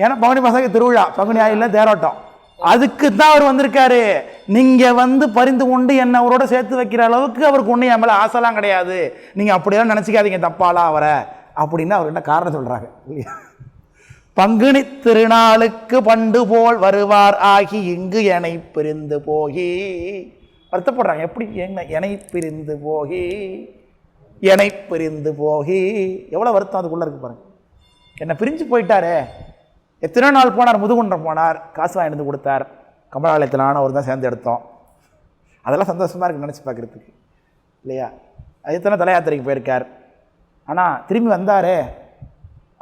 ஏன்னா பங்குனி மாதம் திருவிழா, பங்குனி ஆயில தேரோட்டம், அதுக்கு தான் அவர் வந்திருக்காரு. நீங்க பரிந்து கொண்டு என்ன அவரோட சேர்த்து வைக்கிற அளவுக்கு அவருக்கு ஒன்றும் என் மேலே ஆசைலாம் கிடையாது, நீங்க அப்படியெல்லாம் நினைச்சிக்காதீங்க தப்பாலாம் அவரை அப்படின்னு அவர் என்ன காரணம் சொல்றாங்க இல்லையா? பங்குனி திருநாளுக்கு பண்டு போல் வருவார் ஆகி இங்கு எனை பிரிந்து போகி வருத்தப்படுறாங்க. எப்படி எனை பிரிந்து போகி, எனை பிரிந்து போகி, எவ்வளோ வருத்தம் அதுக்குள்ளே இருக்கு பாருங்க. என்னை பிரிஞ்சு போயிட்டாரு. எத்தனை நாள் போனார், முதுகுன்றம் போனார், காசு வாங்கிட்டு கொடுத்தார், கமலாலயத்தில் அவர் தான் சேர்ந்து எடுத்தோம். அதெல்லாம் சந்தோஷமாக இருக்குது நினச்சி பார்க்குறதுக்கு இல்லையா? எத்தனை தல யாத்திரைக்கு போயிருக்கார், ஆனால் திரும்பி வந்தார்.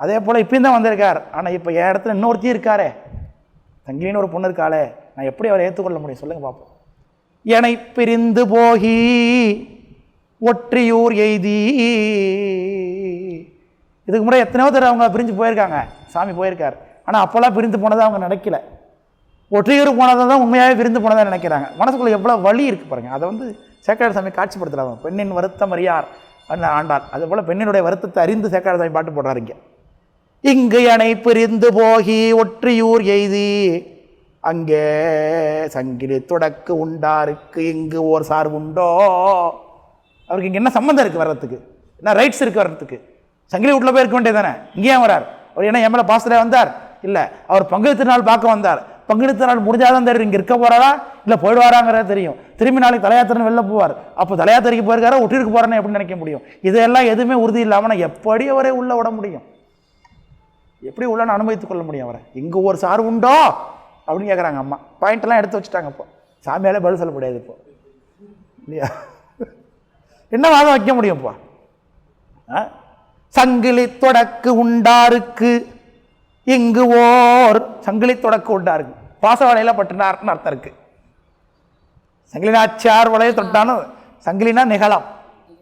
அதே போல் இப்பயும் தான் வந்திருக்கார். ஆனால் இப்போ என் இடத்துல இன்னொருத்தி இருக்காரே, தங்கிலின்னு ஒரு பொண்ணு இருக்காளே, நான் எப்படி அவரை ஏற்றுக்கொள்ள முடியும் சொல்லுங்கள் பார்ப்போம். எனை பிரிந்து போகி ஒற்றியூர் எய்தி, இதுக்கு முறை எத்தனையோ தடவை அவங்க பிரிஞ்சு போயிருக்காங்க, சாமி போயிருக்கார். ஆனால் அப்போல்லாம் பிரிந்து போனதை அவங்க நினைக்கல, ஒற்றியூர் போனதை தான் உண்மையாகவே பிரிந்து போனதாக நினைக்கிறாங்க. மனசுக்குள்ளே எவ்வளோ வலி இருக்குது பாருங்கள். அதை சேக்காடு சாமி காட்சிப்படுத்துகிறாங்க. பெண்ணின் வருத்தம் அறியார் ஆண்டாள். அதுபோல் பெண்ணினுடைய வருத்தத்தை அறிந்து சேக்காடு சாமி பாட்டு போடுறாரு. இங்கு எனை பிரிந்து போகி ஒற்றியூர் எய்தி அங்கே சங்கிலி தொடக்கு உண்டாருக்கு இங்கு ஓர் சார் உண்டோ. அவருக்கு இங்கே என்ன சம்மந்தம் இருக்குது வர்றதுக்கு, என்ன ரைட்ஸ் இருக்குது வர்றதுக்கு? சங்கிலி வீட்டில் போய் இருக்க வேண்டியது தானே, இங்கேயும் வரார். அவர் என்ன எம்எல்ஏ பாஸ்டரே வந்தார்? இல்லை, அவர் பங்குனி திருநாள் பார்க்க வந்தார். பங்குனி திருநாள் முடிஞ்சாதான் தெரியும் இங்கே இருக்க போகிறாரா இல்லை போயிடுவாராங்கிறத தெரியும். திரும்பி நாளைக்கு தலையாத்திரன்னு வெளில போவார். அப்போ தலையாத்திரைக்கு போயிருக்காரா ஒட்டிருக்கு போகிறான்னு எப்படி நினைக்க முடியும்? இதெல்லாம் எதுவுமே உறுதி இல்லாமல் நான் எப்படி அவரே உள்ளே விட முடியும்? எப்படி உள்ள அனுமதித்துக் கொள்ள முடியும் அவரை? இங்கே ஒரு சார் உண்டோ அப்படின்னு கேட்குறாங்க அம்மா. பாயிண்டெல்லாம் எடுத்து வச்சுட்டாங்க. இப்போ சாமியாலே பதில் சொல்ல முடியாது இப்போ இல்லையா? என்ன வாதம் வைக்க முடியும் இப்போ? சங்கிலி தொடக்கு உண்டாருக்கு இங்கு ஓர், சங்கிலி தொடக்கு உண்டாருக்கு, பாச வலையில பட்டினார்னு அர்த்தம் இருக்கு. சங்கிலினாச்சார் வலையை தொட்டானு, சங்கிலினா நிகழம்,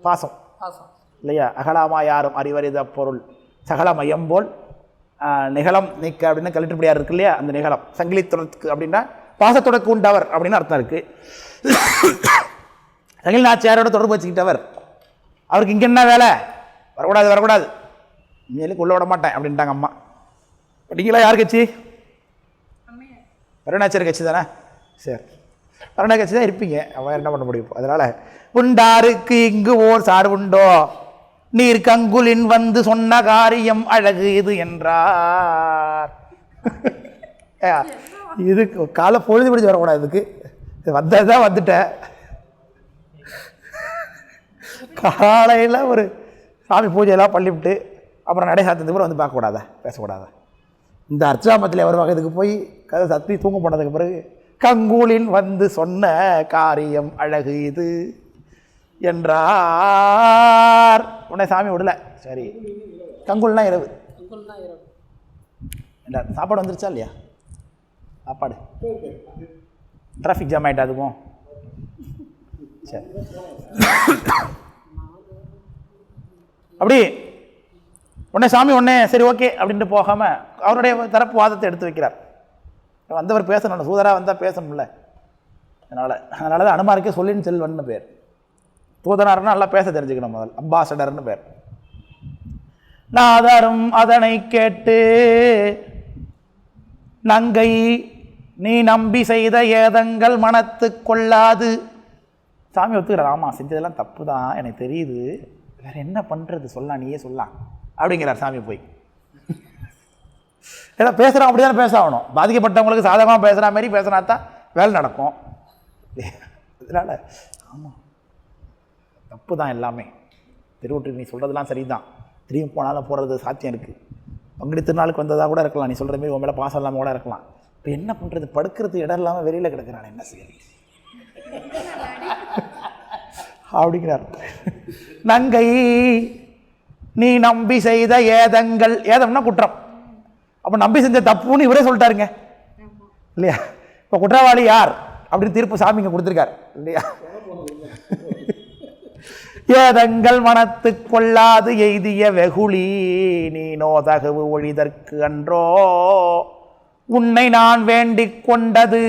பாசம் இல்லையா? அகலாமா யாரும் அறிவறித பொருள் சகலமயம் போல் நிகழம் நீக்க அப்படின்னு கலிட்டுப்படியார் இருக்கு இல்லையா? அந்த நிகழம் சங்கிலி தொடக்கு அப்படின்னா பாசத்தொடக்கு உண்டவர் அப்படின்னு அர்த்தம் இருக்கு. சங்கிலி நாச்சியாரோட தொடர்பு வச்சுக்கிட்டவர். அவருக்கு இங்கே என்ன வேலை? வரக்கூடாது வரக்கூடாது, இனிமேலுக்கு உள்ள விட மாட்டேன் அப்படின்ட்டாங்க அம்மா. நீங்களா யார் கட்சி? வருணாச்சாரிய கட்சி தானே? சரி, வருணா கட்சி தான் இருப்பீங்க. அவன் என்ன பண்ண முடியும்? அதனால உண்டாருக்கு இங்கு ஓர் சார் உண்டோ, நீர் கங்குலின் சொன்ன காரியம் அழகு இது என்றார். இது காலை பொழுது பிடிச்சி வரக்கூடாது. இதுக்கு வந்ததுதான் வந்துட்டேன். காலையில் ஒரு சாமி பூஜையெல்லாம் பண்ணிவிட்டு அப்புறம் நடை சாத்தத்துக்கு கூட பார்க்கக்கூடாதா, பேசக்கூடாதா? இந்த அர்ச்சாமத்தில் வருவாங்க. இதுக்கு போய் கதை சத்தி தூங்க போனதுக்கு பிறகு கங்குலின் சொன்ன காரியம் அழகு இது என்றார். உடனே சாமி விடல. சரி, கங்குல்னா இரவு இல்லை, சாப்பாடு வந்துருச்சா இல்லையா? சாப்பாடு டிராஃபிக் ஜாம் ஆகிட்டா அதுக்கும். சரி, அப்படி உடனே சாமி உடனே சரி ஓகே அப்படின்ட்டு போகாமல் அவருடைய தரப்பு வாதத்தை எடுத்து வைக்கிறார். வந்தவர் பேசணும், சூதராக வந்தால் பேசணும்ல. அதனால தான் அனுமாருக்கே சொல்லின்னு செல்வன்னு பேர். தூதனார்னா நல்லா பேச தெரிஞ்சுக்கணும். முதல் அம்பாசடர்னு பேர். நாதரும் அதனை கேட்டு நங்கை நீ நம்பி செய்த ஏதங்கள் மனத்து கொள்ளாது. சாமி ஒத்துக்கிறார். ஆமாம், செஞ்சதெல்லாம் தப்பு தான், எனக்கு தெரியுது, வேற என்ன பண்ணுறது, சொல்லலாம் நீயே சொல்லலாம் அப்படிங்கிறார் சாமி போய். ஏன்னா பேசுகிறோம், அப்படி தானே பேச ஆகணும். பாதிக்கப்பட்டவங்களுக்கு சாதகமாக பேசுகிற மாதிரி பேசினா தான் வேலை நடக்கும். அதனால் ஆமாம் தப்பு தான் எல்லாமே. திருவொற்றியூர் நீ சொல்கிறதுலாம் சரிதான், திரும்பி போனாலும் போகிறது சாத்தியம் இருக்குது. பங்குனி திருநாளுக்கு வந்ததாக கூட இருக்கலாம், நீ சொல்கிற மாதிரி உன் மேலே பாசம் இல்லாமல் கூட இருக்கலாம். இப்போ என்ன பண்ணுறது, படுக்கிறது இடம் இல்லாமல் வெளியில் கிடக்கிறான், என்ன செய்யறது அப்படிங்கிறார். நங்கை நீ நம்பி செய்த ஏதங்கள், ஏதம்னா குற்றம். அப்போ நம்பி செஞ்ச தப்புன்னு இவரே சொல்லிட்டாருங்க இல்லையா? இப்போ குற்றவாளி யார் அப்படின்னு தீர்ப்பு சாமி இங்கே கொடுத்துருக்கார் இல்லையா? ஏதங்கள் மனத்து கொள்ளாது எய்திய வெகுளி நீ நோதகவு ஒழிதற்கு அன்றோ உன்னை நான் வேண்டிக் கொண்டது.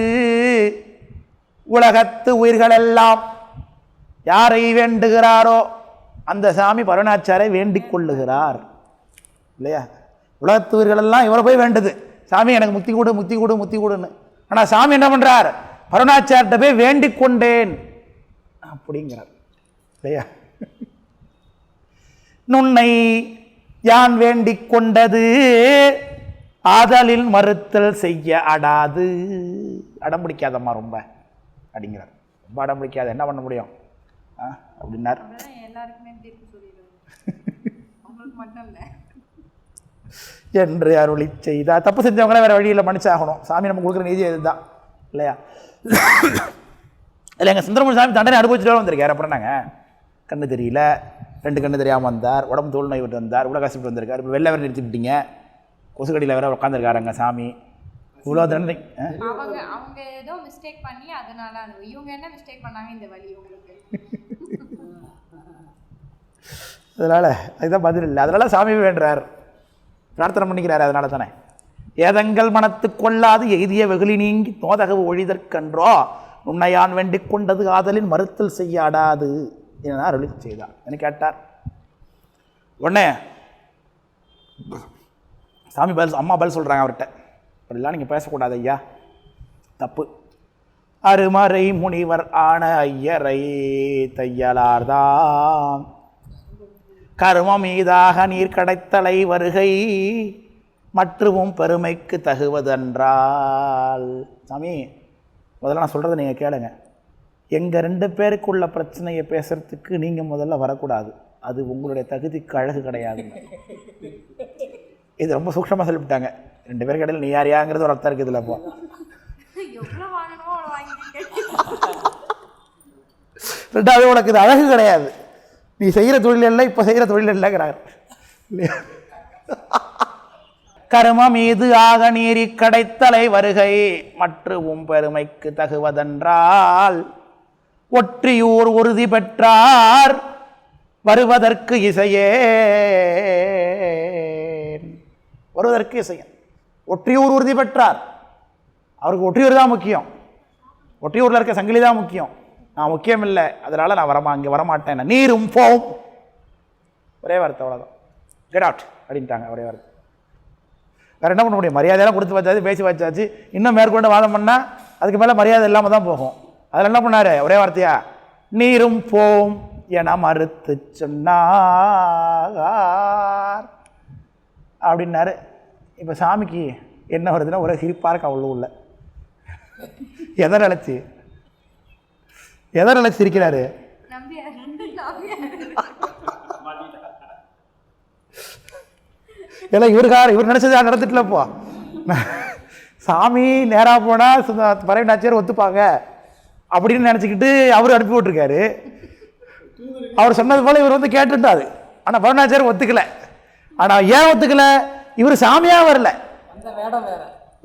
உலகத்து உயிர்களெல்லாம் யாரை வேண்டுகிறாரோ அந்த சாமி பரவனாச்சாரை வேண்டிக் கொள்ளுகிறார் இல்லையா? உலகத்து உயிர்களெல்லாம் இவரை போய் வேண்டுது. சாமி எனக்கு முக்தி கொடு முக்தி கொடு முக்தி கொடுன்னு. ஆனால் சாமி என்ன பண்ணுறார்? அருணாச்சார்கிட்ட போய் வேண்டிக் கொண்டேன் அப்படிங்கிறார் இல்லையா? நுன்னை யான் வேண்டிக் கொண்டது ஆதலில் மறுத்தல் செய்ய அடாது. அடம் பிடிக்காதம்மா ரொம்ப அப்படிங்கிறார். ரொம்ப அடம் பிடிக்காத என்ன பண்ண முடியும் அப்படின்னார். என்று அருளி செய்தா. தப்பு செஞ்சவங்களே வேற வழியில் மன்னிச்சாகணும். சாமி நம்ம கொடுக்குற நீதி இதுதான் இல்லையா? இல்லை எங்கள் சுந்தரமூர்த்தி சாமி தண்டனை அனுபவிச்சுட்டு வந்திருக்காரு. அப்புறம் நாங்கள் கண்ணு தெரியல, 2 கண்ணு தெரியாமல் வந்தார், உடம்பு தோல் நோய் விட்டு வந்தார், இவ்வளோ கஷ்டப்பட்டு வந்திருக்கார். இப்போ வெளில வேறு நிறுத்திவிட்டீங்க, கொசுக்கடியில் வேற உட்காந்துருக்காருங்க சாமி. இவ்வளோ தண்டனை அவங்க ஏதோ மிஸ்டேக் பண்ணி அதனால இவங்க என்ன மிஸ்டேக் பண்ணாங்க இந்த வழி உங்களுக்கு? அதனால் அதுதான் பதில் இல்லை. அதனால சாமி வேண்டுறார், பிரார்த்தனை பண்ணிக்கிறாரு. அதனால தானே ஏதங்கள் மனத்து கொள்ளாது எய்திய வெகுளி நீங்கி நோதகவு ஒழிதற்கன்றோ உன்னையான் வேண்டிக் கொண்டது ஆதலின் மறுத்தல் செய்ய அடாது என அருளி செய்தார் என்று கேட்டார். உடனே சாமி பதில், அம்மா பதில் சொல்கிறாங்க அவர்கிட்ட, அப்படிலாம் நீங்கள் பேசக்கூடாது ஐயா, தப்பு. அருமறை முனிவர் ஆன ஐயரை தையலார்தான் கருமம் மீதாக நீர் கடைத்தலை வருகை மற்றும் பெருமைக்கு தகுவதென்றால். சாமி முதல்ல நான் சொல்கிறத நீங்கள் கேளுங்க. எங்கள் 2 பேருக்குள்ள பிரச்சனையை பேசுகிறதுக்கு நீங்கள் முதல்ல வரக்கூடாது. அது உங்களுடைய தகுதிக்கு அழகு கிடையாதுங்க. இது ரொம்ப சூக்ஷமாக சொல்லிவிட்டாங்க. 2 பேருக்கு இடையில் நீ யாரையாங்கிறது ஒரு அர்த்தம் இருக்குது. இதில் இப்போ 2வது உனக்கு இது அழகு கிடையாது. நீ செய்கிற தொழில் இல்லை, இப்போ செய்கிற தொழில் இல்லைங்கிறார். கரும மீது ஆக நீரி கடைத்தலை வருகை மற்றும் பெருமைக்கு தகுவதென்றால் ஒற்றியூர் உறுதி பெற்றார் வருவதற்கு இசையே. வருவதற்கு இசையன். ஒற்றியூர் உறுதி பெற்றார். அவருக்கு ஒற்றியூர் தான் முக்கியம். ஒற்றியூரில் இருக்க சங்கிலி தான் முக்கியம். நான் முக்கியம் இல்லை, அதனால் நான் அங்கே வரமாட்டேன். நீரும் போம். ஒரே வார்த்தை, அவ்வளோதான். கெட் அவுட் அப்படின்ட்டாங்க. ஒரே வார்த்தை. வேறு என்ன பண்ண முடியும்? மரியாதையெல்லாம் கொடுத்து வச்சாச்சு, பேசி வச்சாச்சு. இன்னும் மேற்கொண்டு வாதம் பண்ணால் அதுக்கு மேலே மரியாதை இல்லாமல் தான் போகும். அதில் என்ன பண்ணார்? ஒரே வார்த்தையா நீரும் போம் என மறுத்து சொன்னார் அப்படின்னாரு. இப்போ சாமிக்கு என்ன வருதுன்னா ஒரே சிரிப்பாக இருக்கு அவ்வளோ உள்ள. எதை நினைச்சு சிரிக்கிறாரு? இல்லை இவர் நினைச்சது நடந்துட்டுலப்போ. சாமி நேராக போனால் பரவினாச்சியார் ஒத்துப்பாங்க அப்படின்னு நினச்சிக்கிட்டு அவர் அனுப்பி விட்டுருக்காரு. அவர் சொன்னது போல் இவர் வந்து கேட்டுட்டாரு. ஆனால் பரவினாச்சியார் ஒத்துக்கலை. ஆனால் ஏன் ஒத்துக்கலை? இவர் சாமியாக வரல,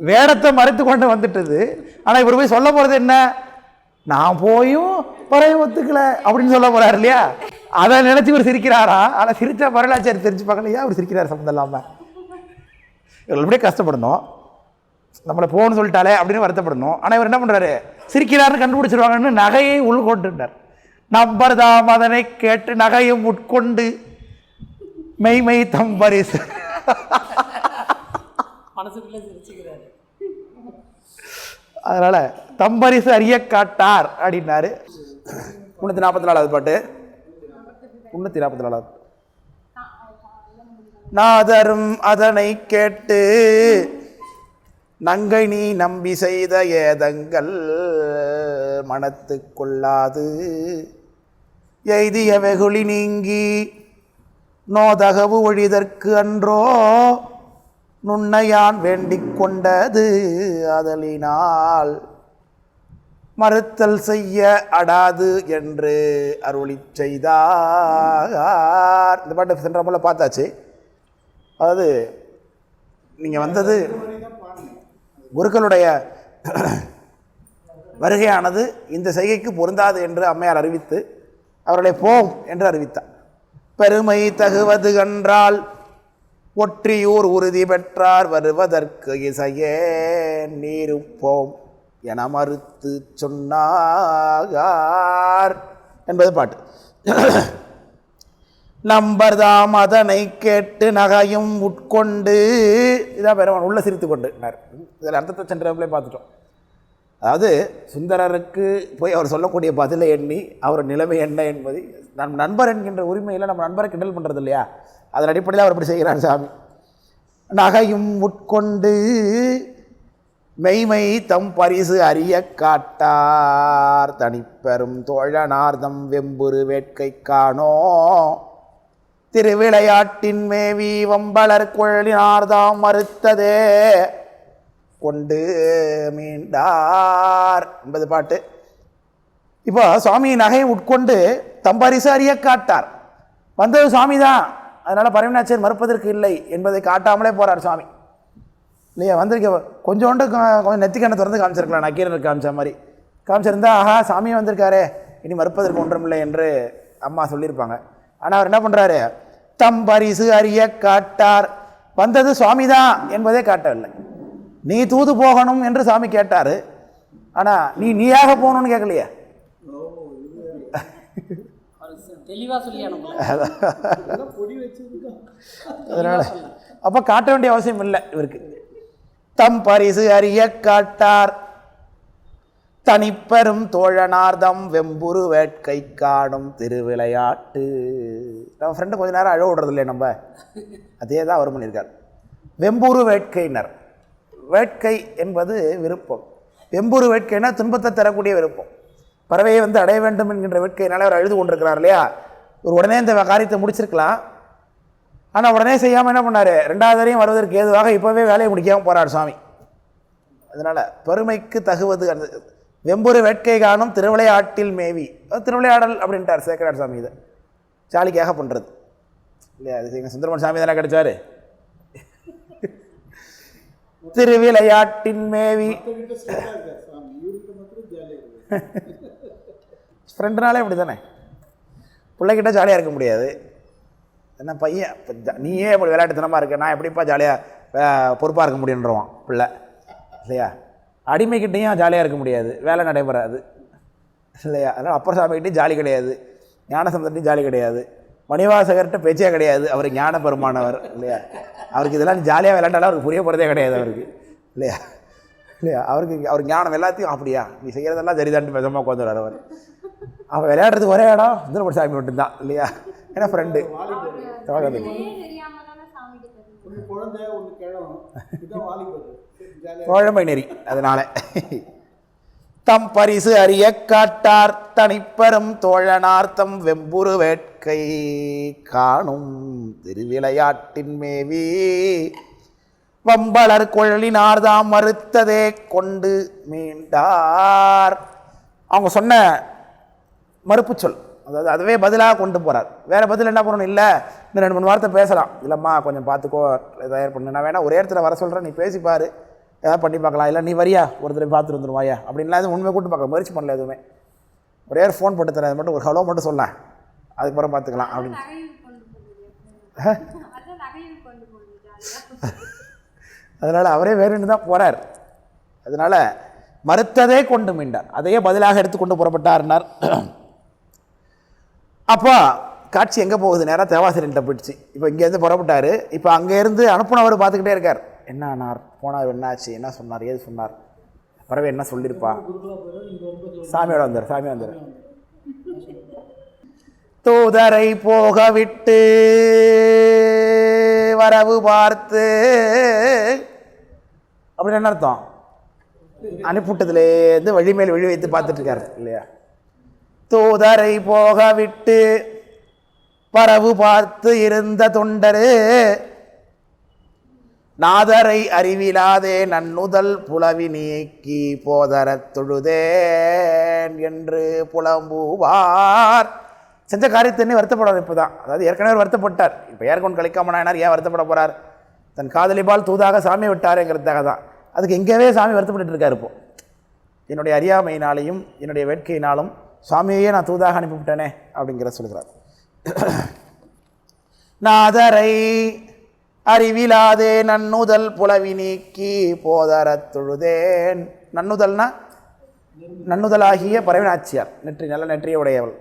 வேடத்தை மறைத்து கொண்டு வந்துட்டது. ஆனால் இவர் போய் சொல்ல போகிறது என்ன? நான் போயும் பறவை ஒத்துக்கலை அப்படின்னு சொல்ல போகிறார் இல்லையா? அதை நினச்சி இவர் சிரிக்கிறாரா? ஆனால் சிரிச்சா பரவலாச்சாரி தெரிஞ்சு பார்க்கலையா அவர் சிரிக்கிறார் சம்மந்தம் இல்லாமல். இவர் எப்படியே கஷ்டப்படணும், நம்மளை போகணும்னு சொல்லிட்டாலே அப்படின்னு வருத்தப்படணும். ஆனால் இவர் என்ன பண்ணுறாரு? சிரிக்கிறாருன்னு கண்டுபிடிச்சிருவாங்கன்னு நகையை உள்கொண்டுட்டார். நம்பர்தாம் அதனை கேட்டு நகையும் உட்கொண்டு மெய்மை தம்பரிசு அதனால தம்பரிசு அறிய காட்டார் அப்படின்னாரு. 344வது பாட்டு. 344வது. நாதரும் அதனை கேட்டு நங்கை நீ நம்பி செய்த ஏதங்கள் மனத்து கொள்ளாது எய்திய வெகுளி நீங்கி நோதகவு ஒழிதற்கு அன்றோ நுண்ணையான் வேண்டிக் கொண்டது அதலினால் மறுத்தல் செய்ய அடாது என்று அருளி செய்தார். இந்த பாட்டு சென்ற போல பார்த்தாச்சு. அதாவது நீங்கள் வந்தது குருக்களுடைய வருகையானது இந்த செய்கைக்கு பொருந்தாது என்று அம்மையார் அறிவித்து அவர்களை போம் என்று அறிவித்தார். பெருமை தகுவது கன்றால் ஒற்றியூர் உறுதி பெற்றார் வருவதற்கு இசையே நீரும் போம் என மறுத்து சொன்னார் என்பது பாட்டு. நம்பர்தாம் அதனை கேட்டு நகையும் உட்கொண்டு, இதான் பெருமான் உள்ள சிரித்து கொண்டுனார். இதில் அர்த்தத்தை சென்றவங்களே பார்த்துட்டோம். அதாவது சுந்தரருக்கு போய் அவர் சொல்லக்கூடிய பதிலை எண்ணி அவர் நிலைமை என்ன என்பதை நண்பர் என்கின்ற உரிமையில் நம்ம நண்பரை கிண்டல் பண்ணுறது இல்லையா, அதன் அடிப்படையில் அவர் இப்படி செய்கிறார் சாமி. நகையும் உட்கொண்டு மெய்மை தம் பரிசு அறிய காட்டார், தனிப்பெரும் தோழனார்தம் வெம்புரு வேட்கை காணோ, திருவிளையாட்டின் மேவி வம்பளர் குழலினார்தாம் மறுத்ததே கொண்டு மீண்டார் என்பது பாட்டு. இப்போ சுவாமி நகையை உட்கொண்டு தம்பரிசு அறிய காட்டார். வந்தது சுவாமி தான், அதனால் பரமநாச்சியர் மறுப்பதற்கு இல்லை என்பதை காட்டாமலே போகிறார் சுவாமி இல்லையா. வந்திருக்க கொஞ்சோண்டு கொஞ்சம் நெத்திக்கண்ணை திறந்து காமிச்சிருக்கலாம், நக்கீரனுக்கு காமிச்ச மாதிரி காமிச்சிருந்தா ஆஹா சாமி வந்திருக்காரு இனி மறுப்பதற்கு ஒன்றுமில்லை என்று அம்மா சொல்லியிருப்பாங்க. ஆனால் அவர் என்ன பண்ணுறாரு, தம் பரிசு அறிய காட்டார். வந்தது சுவாமி தான் என்பதே காட்டவில்லை. நீ தூது போகணும் என்று சாமி கேட்டார், ஆனால் நீயாக போகணும்னு கேட்கலையே. அதனால அப்போ காட்ட வேண்டிய அவசியம் இல்லை இவருக்கு. தம் பரிசு அறிய காட்டார், தனிப்பெரும் தோழனார்தம் வெம்புரு வேட்கை காணும் திருவிளையாட்டு. நம்ம ஃப்ரெண்டு கொஞ்ச நேரம் அழ விடுறது இல்லையே நம்ம, அதே தான் அவர் பண்ணியிருக்கார். வெம்புரு வேட்கையினர், வேட்கை என்பது விருப்பம். வெம்புரு வேட்கைனா துன்பத்தை தரக்கூடிய விருப்பம். பறவையை அடைய வேண்டும் என்கின்ற வேட்கையினால அவர் அழுது கொண்டிருக்கிறார் இல்லையா. ஒரு உடனே இந்த காரியத்தை முடிச்சிருக்கலாம், ஆனால் உடனே செய்யாமல் என்ன பண்ணார், ரெண்டாவது வரையும் வருவதற்கு ஏதுவாக இப்போவே வேலையை முடிக்காமல் போகிறார் சுவாமி. அதனால் பெருமைக்கு தகுவது அந்த வெம்புரு வேட்கை காணும் திருவிளையாட்டில் மேவி. திருவிளையாடல் அப்படின்ட்டார் சேக்கரார் சாமி. இதை ஜாலிக்காக பண்ணுறது இல்லையா. அது எங்கள் சுந்தரமன் சாமி தானே கிடைச்சாரு. திருவிளையாட்டின் மேவி ஃப்ரெண்டுனாலே அப்படி தானே, பிள்ளைகிட்ட ஜாலியாக இருக்க முடியாது. என்ன பையன் நீயே இப்படி விளையாட்டுத்தனமாக இருக்க, நான் எப்படிப்பா ஜாலியாக பொறுப்பாக இருக்க முடியுன்றவான் பிள்ளை இல்லையா. அடிமைக்கிட்டையும் ஜாலியாக இருக்க முடியாது, வேலை நடைபெறாது இல்லையா. அதனால் அப்பர் சாமிக்கிட்டையும் ஜாலி கிடையாது, ஞானசம்பந்தர்கிட்டையும் ஜாலி கிடையாது, மணிவாசகர்கிட்ட பேச்சே கிடையாது. அவர் ஞான பெருமானவர் இல்லையா. அவருக்கு இதெல்லாம் ஜாலியாக விளையாண்டாலும் அவருக்கு புரிய போகிறதே கிடையாது அவருக்கு இல்லையா இல்லையா. அவர் ஞானம் எல்லாத்தையும் அப்படியா நீ செய்கிறதெல்லாம் சரிதான்ட்டு மெதமாக உட்காந்துறார் அவர். அவன் விளையாடுறதுக்கு ஒரே இடம் சுந்தரமூர்த்தி சாமி மட்டும்தான் இல்லையா. ஏன்னா ஃப்ரெண்டு தோழமை நெறி. அதனால தம் பரிசு அறிய காட்டார், தனிப்பெரும் தோழனார்த்தம் வெம்புரு வேட்கை காணும் திருவிளையாட்டின் மேவி வம்பளர் குழலினார்தாம் மறுத்ததே கொண்டு மீண்டார். அவங்க சொன்ன மறுப்பு சொல், அதாவது அதுவே பதிலாக கொண்டு போகிறார். வேறு பதில் என்ன பண்ணணும், இல்லை இன்னும் 2-3 வார்த்தை பேசலாம், இல்லைம்மா கொஞ்சம் பார்த்துக்கோ தயார் பண்ணு, நான் வேணா ஒரே இடத்துல வர சொல்கிறேன், நீ பேசிப்பார், ஏதாவது பண்ணி பார்க்கலாம், இல்லை நீ வரியா ஒரு தடவை பார்த்துட்டு வந்துடுவாயா அப்படின்லாம் எதுவும் உண்மை கூட்டு பார்க்க முயற்சி பண்ணல. எதுவுமே ஒரே ஒரு ஃபோன் போட்டு தரேன், அது மட்டும் ஒரு ஹலோ மட்டும் சொல்லலாம், அதுக்கப்புறம் பார்த்துக்கலாம் அப்படின்னு. அதனால் அவரே வேறுன்னு தான் போகிறார். அதனால் மறுத்ததே கொண்டு மீண்டார், அதையே பதிலாக எடுத்துக்கொண்டு புறப்பட்டார்னார். அப்போ காட்சி எங்கே போகுது, நேராக தேவாசிரியன்ட்ட போயிடுச்சு. இப்போ இங்கேருந்து புறப்பட்டார். இப்போ அங்கேருந்து அனுப்புனவர் பார்த்துக்கிட்டே இருக்கார், என்ன ஆனார், போனார், என்ன ஆச்சு, என்ன சொன்னார், ஏது சொன்னார், பறவை என்ன சொல்லியிருப்பா. சாமியோட வந்தார், சாமியோட வந்தார். தூதரை போக விட்டு வரவு பார்த்து அப்படின்னு என்ன அர்த்தம், அனுப்பிவிட்டதுலேருந்து வழிமேல் வழி வைத்து பார்த்துட்டு இருக்காரு இல்லையா. தூதரை போக விட்டு வரவு பார்த்து இருந்த தொண்டரு நாதரை அறிவிலாதே நன்னுதல் புலவி நீக்கி போதரத் தொழுதேன் என்று புலம்புவார். செஞ்ச காரியத்தை வருத்தப்படுறார் இப்போ தான். அதாவது ஏற்கனவே வருத்தப்பட்டார், இப்போ ஏற்கொண்டு கழிக்காம நாயனார் ஏன் வருத்தப்பட போகிறார், தன் காதலிபால் தூதாக சாமி விட்டாருங்கிறதுக்காக தான். அதுக்கு எங்கேவே சாமி வருத்தப்பட்டு இருக்கார். இப்போ என்னுடைய அறியாமையினாலையும் என்னுடைய வேட்கையினாலும் சுவாமியே நான் தூதாக அனுப்பிவிட்டேனே அப்படிங்கிற சொல்கிறார். நாதரை அறிவிலாதே நன்னுதல் புலவி நீக்கி போதரத் தொழுதேன். நன்னுதல்னா நன்னுதலாகிய பரவினாச்சியார், நெற்றி நல்ல நெற்றியை உடையவள்.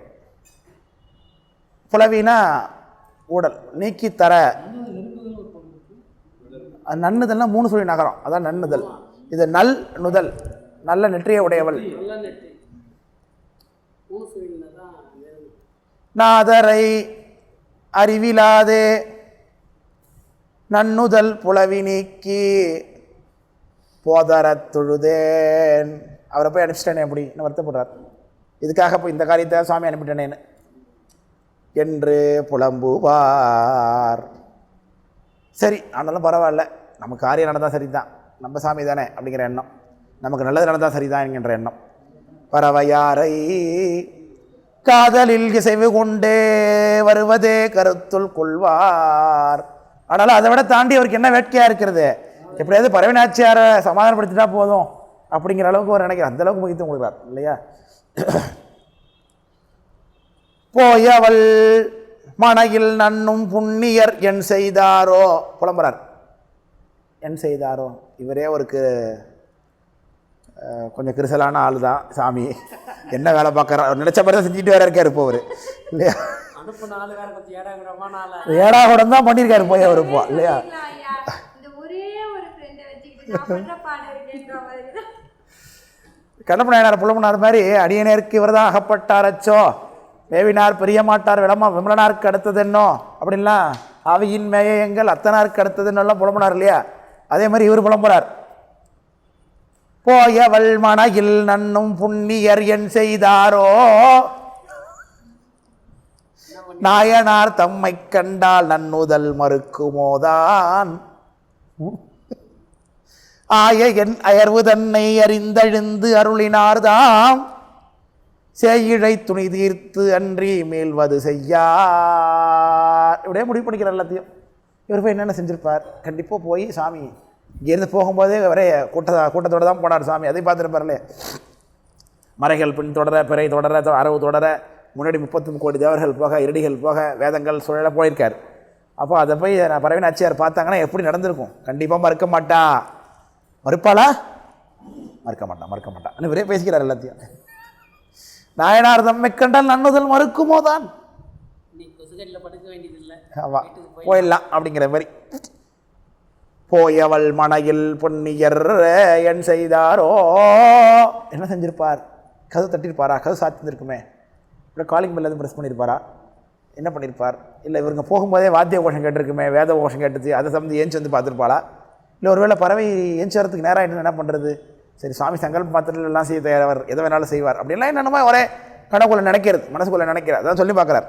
புலவினா ஊடல் நீக்கி தர. நன்னுதல்னா 3 சொல்லி நகரம், அதான் நன்னுதல். இது நல் நுதல், நல்ல நெற்றிய உடையவள். நாதரை அறிவிலாதே நன்னுதல் புலவி நீக்கி போதரத் தொழுதேன். அவரை போய் அனுப்பிச்சிட்டேனே எப்படி என்ன வருத்தப்படுறார். இதுக்காக போய் இந்த காரியத்தை சுவாமி அனுப்பிட்டேனேன்னு என்று புலம்புவார். சரி, ஆனாலும் பரவாயில்ல, நம்ம காரியம் நடந்தால் சரிதான், நம்ம சாமி தானே அப்படிங்கிற எண்ணம், நமக்கு நல்லது நடந்தால் சரிதான் என்கின்ற எண்ணம். பறவையாரை காதலில் இசைவு கொண்டே வருவதே கருத்துள் கொள்வார். ஆனாலும் அதை விட தாண்டி அவருக்கு என்ன வேட்கையாக இருக்கிறது, எப்படியாவது பறவைநாச்சியாரை சமாதானப்படுத்திட்டா போதும் அப்படிங்கிற அளவுக்கு அவர் நினைக்கிறார். அந்த அளவுக்கு முக்கியத்துவம் கொடுக்குறார் இல்லையா. போயவள் மனையில் நன்னும் புண்ணியர் என் செய்தாரோ புலம்புறார். என் செய்தாரோ, இவரே ஒரு கொஞ்சம் கிரிசலான ஆள் தான் சாமி. என்ன வேலை பார்க்குறார், நினச்ச மாதிரி தான் செஞ்சுட்டு வேற இருக்காரு இப்போ அவர் இல்லையா. ஏடாகுடம் தான் பண்ணியிருக்காரு போய் அவர் இப்போ இல்லையா. கண்ணப்பநாயனார் புலம்புனார் மாதிரி அடியனேற்கு இவர் தான் அகப்பட்டாரச்சோ, மேவினார் பெரிய மாட்டார் விமலனாருக்கு அடுத்தது என்னோ அப்படின்லாம், ஆவியின் மேயங்கள் அத்தனாருக்கு அடுத்ததுன்னெல்லாம் புலம்புனார் இல்லையா. அதே மாதிரி இவர் புலம்புறார். போயவள் மனையில் நன்னும் புண்ணியர் என் செய்தாரோ, நாயனார் தம்மை கண்டால் நன்னுதல் மறுக்குமோதான், ஆய என் அயர்வு தன்னை அறிந்தழிந்து அருளினார்தாம், செய்யிழை துணி தீர்த்து அன்றி மேல்வது செய்யார். இப்படியே முடிவு பண்ணிக்கிறார் எல்லாத்தையும். இவர் போய் என்னென்ன செஞ்சிருப்பார், கண்டிப்பாக போய் சாமி இங்கேருந்து போகும்போதே வர கூட்டத்தோடு தான் போனார் சாமி. அதை பார்த்துருப்பார்லே, மறைகள் பின் தொடர, பிறை தொடர, அரவு தொடர, முன்னாடி 33 கோடி தேவர்கள் போக, இரடிகள் போக, வேதங்கள் சுழல போயிருக்கார். அப்போ அதை போய் பறவைநாச்சியார் பார்த்தாங்கன்னா எப்படி நடந்திருக்கும். கண்டிப்பாக மறுக்க மாட்டா. மறுப்பாளா? மறுக்க மாட்டான். இவரே பேசிக்கிறார் எல்லாத்தையும். நாயனார் தம்மை கண்டால் நன்னுதல் மறுக்குமோ தான், ஆமாம் போயிடலாம் அப்படிங்கிற மாதிரி. போயவள் மனையில் பொன்னியர் என் செய்தாரோ, என்ன செஞ்சிருப்பார், கதவு தட்டியிருப்பாரா, கதவு சாத்திருக்குமே, இல்லை காலிங் பெல் எதுவும் ப்ரெஸ் பண்ணியிருப்பாரா, என்ன பண்ணியிருப்பார், இல்லை இவருங்க போகும்போதே வாத்திய கோஷம் கேட்டிருக்குமே, வேத கோஷம் கேட்டுச்சு, அதை சம்மந்தி ஏஞ்சி வந்து பார்த்துருப்பாளா, இல்லை ஒருவேளை பறவை ஏஞ்சி வரத்துக்கு நேரம் ஆகிட்டு என்ன பண்ணுறது, சரி சுவாமி சங்கல்ப பாத்திரத்தில் எல்லாம் செய்ய தயாரவர், எதை வேணாலும் செய்வார் அப்படின்லாம் என்னென்னமோ ஒரே கனவுக்குள்ளே நினைக்கிறது, மனசுக்குள்ளே நினைக்கிறார். அதான் சொல்லி பார்க்குறார்.